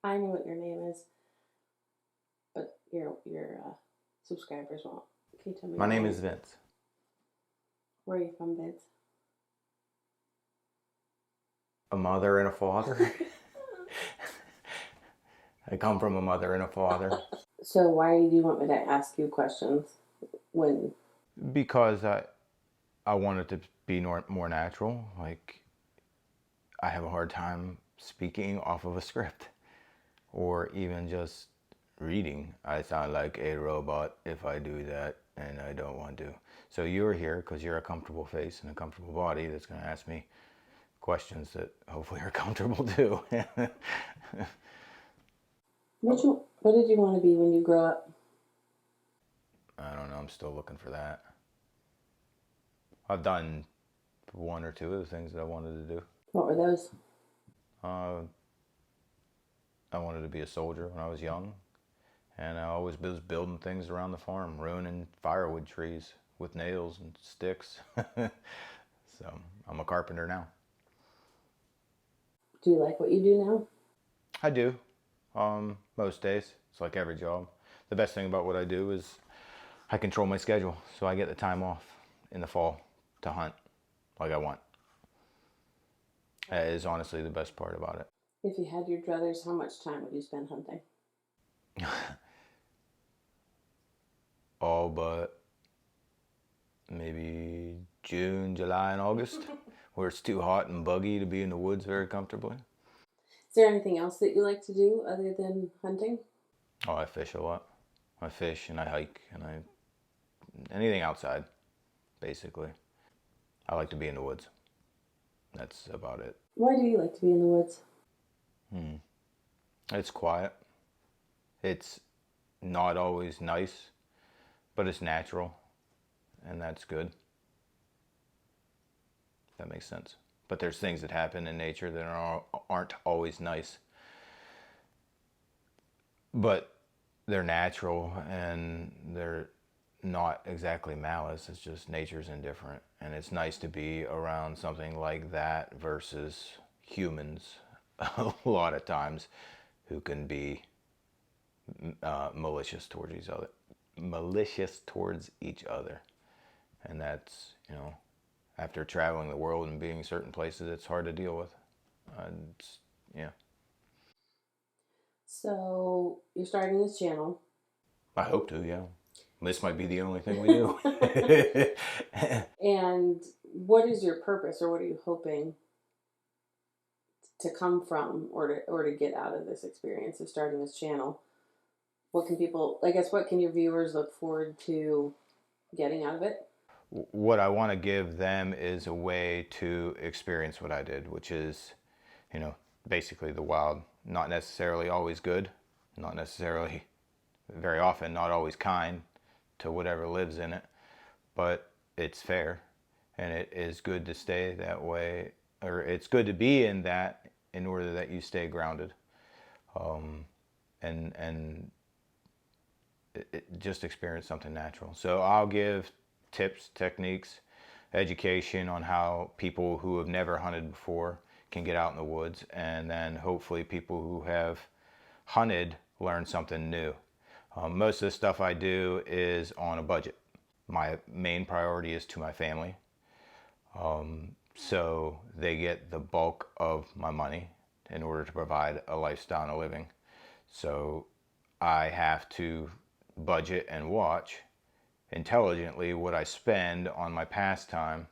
I know what your name is, but your subscribers won't. Can you tell me My your name name? is Vince. Where are you from, Vince? A mother and a father. I come from a mother and a father. So why do you want me to ask you questions when? Because I want it to be more natural. Like, I have a hard time speaking off of a script or even just reading. I sound like a robot if I do that, and I don't want to. So you're here because you're a comfortable face and a comfortable body that's going to ask me questions that hopefully are comfortable too. What did you want to be when you grow up? I don't know. I'm still looking for that. I've done one or two of the things that I wanted to do. What were those? Uh, I wanted to be a soldier when I was young, and I always was building things around the farm, ruining firewood trees with nails and sticks. So I'm a carpenter now. Do you like what you do now? I do. Most days. It's like every job. The best thing about what I do is I control my schedule, so I get the time off in the fall to hunt like I want. That is honestly the best part about it. If you had your druthers, how much time would you spend hunting? All but maybe June, July, and August, where it's too hot and buggy to be in the woods very comfortably. Is there anything else that you like to do other than hunting? Oh, I fish a lot. I fish and I hike and anything outside, basically. I like to be in the woods. That's about it. Why do you like to be in the woods? It's quiet. It's not always nice, but it's natural, and that's good. If that makes sense. But there's things that happen in nature that aren't always nice. But they're natural and they're not exactly malice. It's just nature's indifferent. And it's nice to be around something like that versus humans a lot of times who can be malicious towards each other. And that's, after traveling the world and being certain places, it's hard to deal with. Yeah. So you're starting this channel. I hope to, yeah. This might be the only thing we do. And what is your purpose, or what are you hoping to come from, or to get out of this experience of starting this channel? What can your viewers look forward to getting out of it? What I want to give them is a way to experience what I did, which is, basically the wild. Not necessarily always good, not necessarily very often, not always kind to whatever lives in it, but it's fair, and it is good to stay that way, or it's good to be in that in order that you stay grounded, and just experience something natural. So I'll give tips, techniques, education on how people who have never hunted before can get out in the woods, and then hopefully people who have hunted learn something new. Most of the stuff I do is on a budget. My main priority is to my family, so they get the bulk of my money in order to provide a lifestyle and a living. So I have to budget and watch intelligently what I spend on my pastime.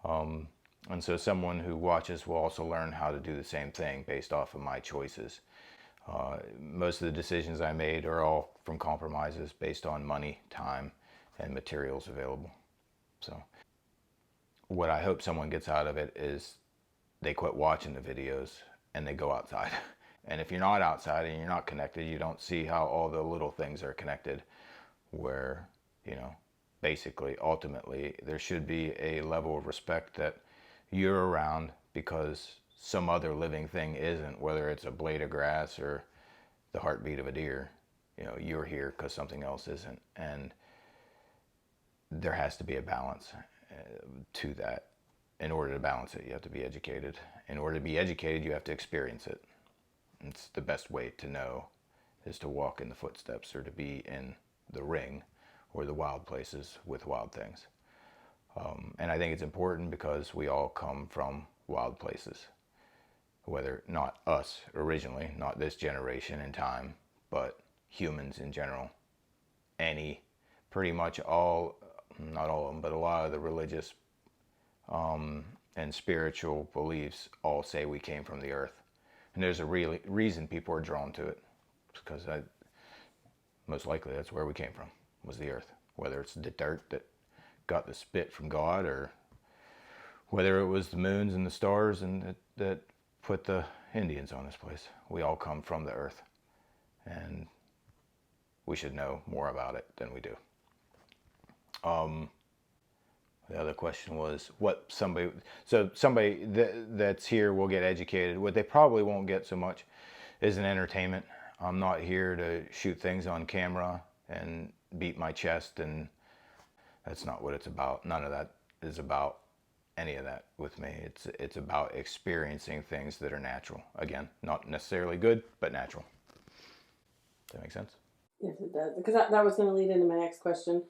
And so someone who watches will also learn how to do the same thing based off of my choices. Most of the decisions I made are all from compromises based on money, time, and materials available. So what I hope someone gets out of it is they quit watching the videos and they go outside. And if you're not outside and you're not connected, you don't see how all the little things are connected, where, basically, ultimately, there should be a level of respect that you're around because some other living thing isn't, whether it's a blade of grass or the heartbeat of a deer. You're here because something else isn't. And there has to be a balance to that. In order to balance it, you have to be educated. In order to be educated, you have to experience it. It's the best way to know is to walk in the footsteps or to be in the ring or the wild places with wild things. And I think it's important because we all come from wild places, whether not us originally, not this generation in time, but humans in general. Pretty much all, not all of them, but a lot of the religious and spiritual beliefs all say we came from the earth. And there's a reason people are drawn to it. Because most likely that's where we came from, was the earth. Whether it's the dirt that got the spit from God, or whether it was the moons and the stars and that put the Indians on this place. We all come from the earth. And we should know more about it than we do. The other question was somebody that's here will get educated. What they probably won't get so much is an entertainment. I'm not here to shoot things on camera and beat my chest, and that's not what it's about. None of that is about any of that with me. It's about experiencing things that are natural. Again, not necessarily good, but natural. Does that make sense? Yes, it does. Because that was going to lead into my next question.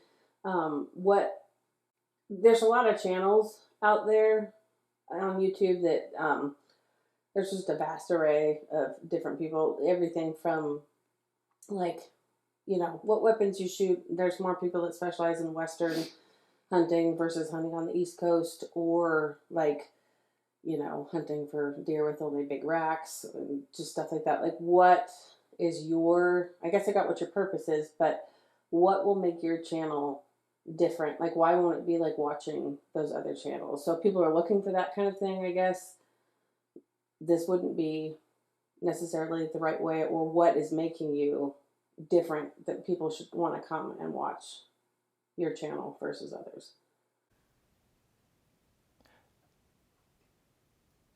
There's a lot of channels out there on YouTube that there's just a vast array of different people. Everything from, like, what weapons you shoot. There's more people that specialize in Western hunting versus hunting on the East Coast, or like, hunting for deer with only big racks and just stuff like that. Like, what is I guess I got what your purpose is, but what will make your channel different? Like, why won't it be like watching those other channels? So if people are looking for that kind of thing, I guess this wouldn't be necessarily the right way. Or what is making you different that people should want to come and watch your channel versus others?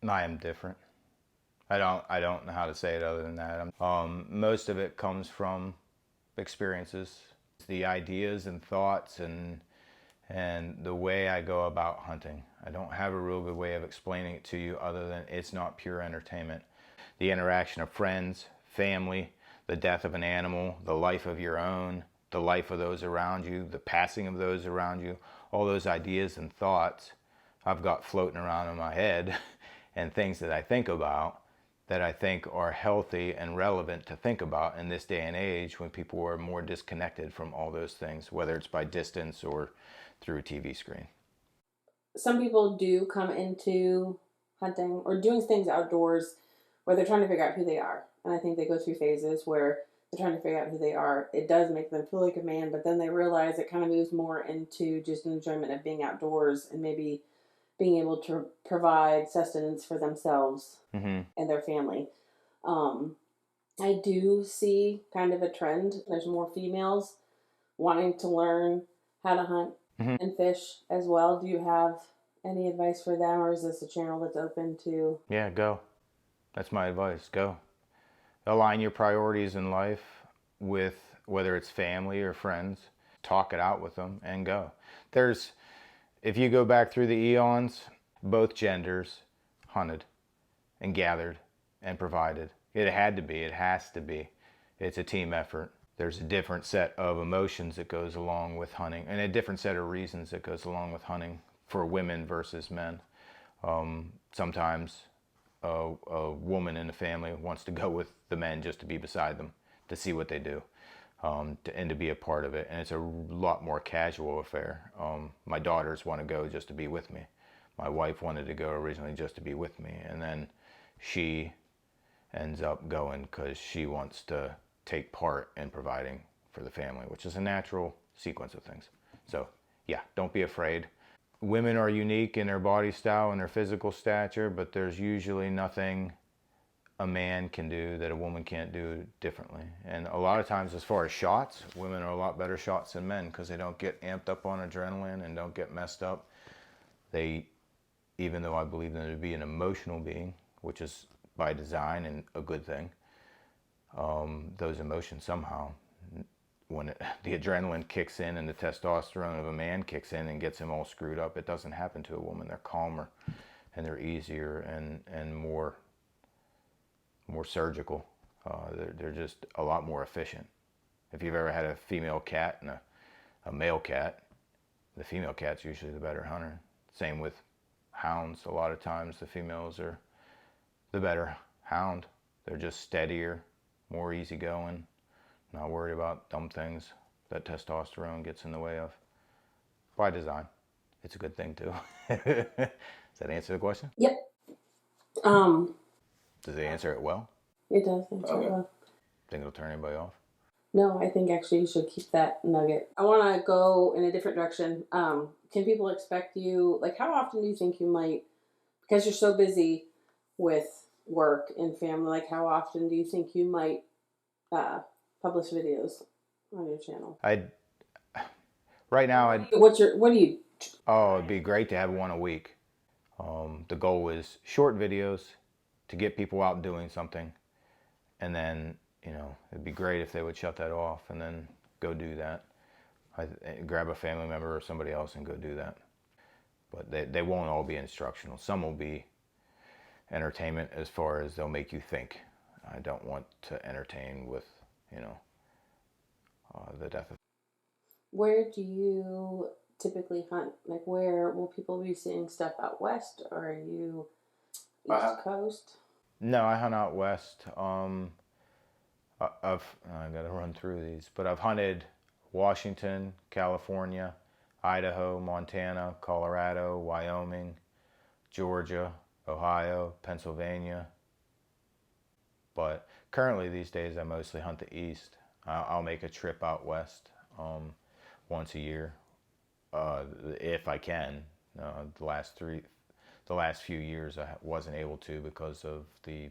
I am different. I don't know how to say it other than that. Most of it comes from experiences, the ideas and thoughts and the way I go about hunting. I don't have a real good way of explaining it to you other than it's not pure entertainment. The interaction of friends, family, the death of an animal, the life of your own, the life of those around you, the passing of those around you, all those ideas and thoughts I've got floating around in my head and things that I think about that I think are healthy and relevant to think about in this day and age when people are more disconnected from all those things, whether it's by distance or through a TV screen. Some people do come into hunting or doing things outdoors where they're trying to figure out who they are. And I think they go through phases where they're trying to figure out who they are. It does make them feel like a man, but then they realize it kind of moves more into just an enjoyment of being outdoors and maybe being able to provide sustenance for themselves and their family. I do see kind of a trend. There's more females wanting to learn how to hunt and fish as well. Do you have any advice for them, or is this a channel that's open to? Yeah, go. That's my advice. Go. Align your priorities in life with whether it's family or friends. Talk it out with them and go. If you go back through the eons, both genders hunted and gathered and provided. It had to be. It has to be. It's a team effort. There's a different set of emotions that goes along with hunting and a different set of reasons that goes along with hunting for women versus men. Sometimes a woman in the family wants to go with the men just to be beside them, to see what they do. And to be a part of it. And it's a lot more casual affair. My daughters want to go just to be with me. My wife wanted to go originally just to be with me. And then she ends up going because she wants to take part in providing for the family, which is a natural sequence of things. So yeah, don't be afraid. Women are unique in their body style and their physical stature, but there's usually nothing a man can do that a woman can't do differently. And a lot of times, as far as shots, women are a lot better shots than men because they don't get amped up on adrenaline and don't get messed up. Even though I believe them to be an emotional being, which is by design and a good thing, those emotions somehow, when the adrenaline kicks in and the testosterone of a man kicks in and gets him all screwed up, it doesn't happen to a woman. They're calmer and they're easier and more surgical. They're just a lot more efficient. If you've ever had a female cat and a male cat, the female cat's usually the better hunter. Same with hounds. A lot of times the females are the better hound. They're just steadier, more easygoing, not worried about dumb things that testosterone gets in the way of. By design. It's a good thing too. Does that answer the question? Yep. Does it answer it well? It does answer it well. Think it'll turn anybody off? No, I think actually you should keep that nugget. I want to go in a different direction. Can people expect you, like, how often do you think you might, because you're so busy with work and family, like, how often do you think you might publish videos on your channel? Right now, it'd be great to have one a week. The goal is short videos to get people out doing something, and then it'd be great if they would shut that off and then go do that. Grab a family member or somebody else and go do that. But they won't all be instructional. Some will be entertainment as far as they'll make you think. I don't want to entertain with the death of. Where do you typically hunt? Like, where will people be seeing stuff out west, or are you East Coast? No, I hunt out west. I got to run through these, but I've hunted Washington, California, Idaho, Montana, Colorado, Wyoming, Georgia, Ohio, Pennsylvania. But currently these days I mostly hunt the east. I'll make a trip out west once a year, if I can. The last few years I wasn't able to because of the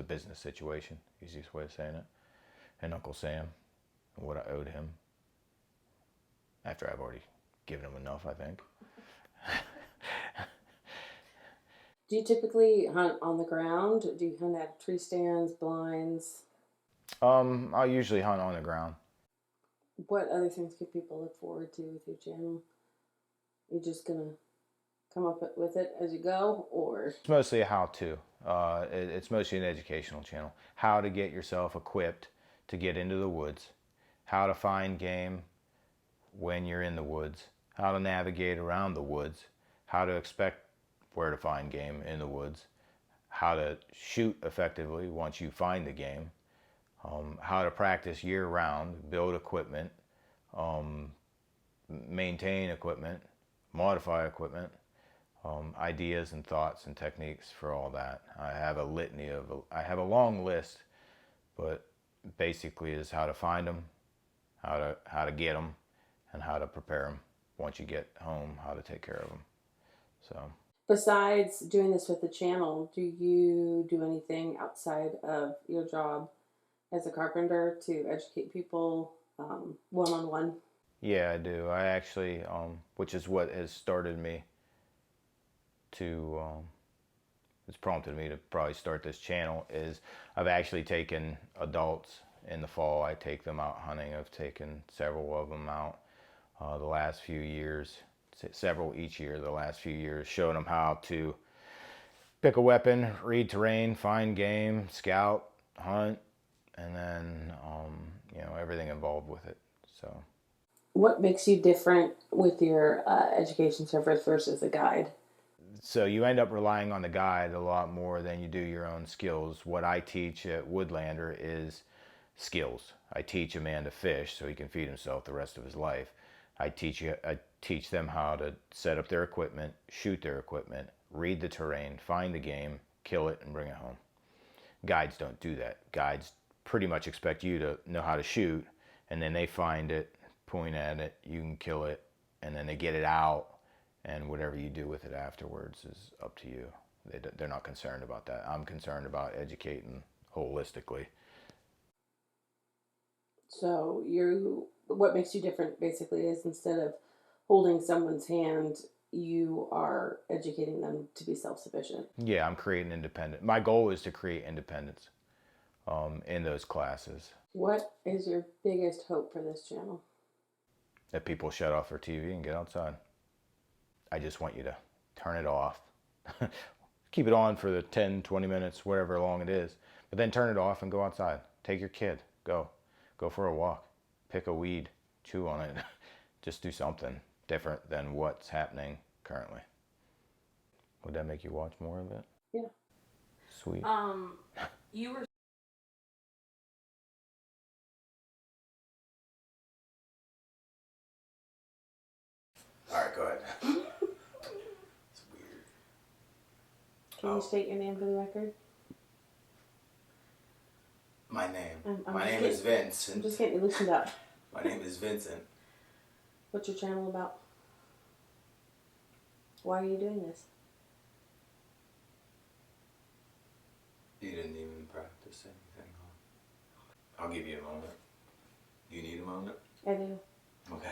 business situation, easiest way of saying it, and Uncle Sam, and what I owed him. After I've already given him enough, I think. Do you typically hunt on the ground? Do you hunt at tree stands, blinds? I'll usually hunt on the ground. What other things can people look forward to with your channel? You just gonna come up with it as you go, or? It's mostly a how-to. It's mostly an educational channel. How to get yourself equipped to get into the woods. How to find game when you're in the woods. How to navigate around the woods. How to expect where to find game in the woods. How to shoot effectively once you find the game. How to practice year-round. Build equipment. Maintain equipment. Modify equipment. Ideas and thoughts and techniques for all that. I have a long list, but basically is how to find them, how to get them, and how to prepare them once you get home, how to take care of them. So besides doing this with the channel, do you do anything outside of your job as a carpenter to educate people one-on-one? Yeah, I do. I actually, which is what has started me to, it's prompted me to probably start this channel, is I've actually taken adults in the fall. I take them out hunting. I've taken several of them out the last few years, several each year the last few years, showing them how to pick a weapon, read terrain, find game, scout, hunt, and then everything involved with it. So what makes you different with your education service versus a guide? So you end up relying on the guide a lot more than you do your own skills. What I teach at Woodlander is skills. I teach a man to fish so he can feed himself the rest of his life. I teach them how to set up their equipment, shoot their equipment, read the terrain, find the game, kill it, and bring it home. Guides don't do that. Guides pretty much expect you to know how to shoot, and then they find it, point at it, you can kill it, and then they get it out, and whatever you do with it afterwards is up to you. They're not concerned about that. I'm concerned about educating holistically. So what makes you different basically is instead of holding someone's hand, you are educating them to be self-sufficient. Yeah, I'm creating independence. My goal is to create independence in those classes. What is your biggest hope for this channel? That people shut off their TV and get outside. I just want you to turn it off. Keep it on for the 10, 20 minutes, whatever long it is, But then turn it off and go outside. Take your kid. Go. Go for a walk. Pick a weed. Chew on it. Just do something different than what's happening currently. Would that make you watch more of it? Yeah. Sweet. You were All right, go ahead. It's weird. Can you state your name for the record? My name. I'm My just name getting- is Vincent. I'm just getting you loosened up. My name is Vincent. What's your channel about? Why are you doing this? You didn't even practice anything, huh? I'll give you a moment. You need a moment? I do. Okay.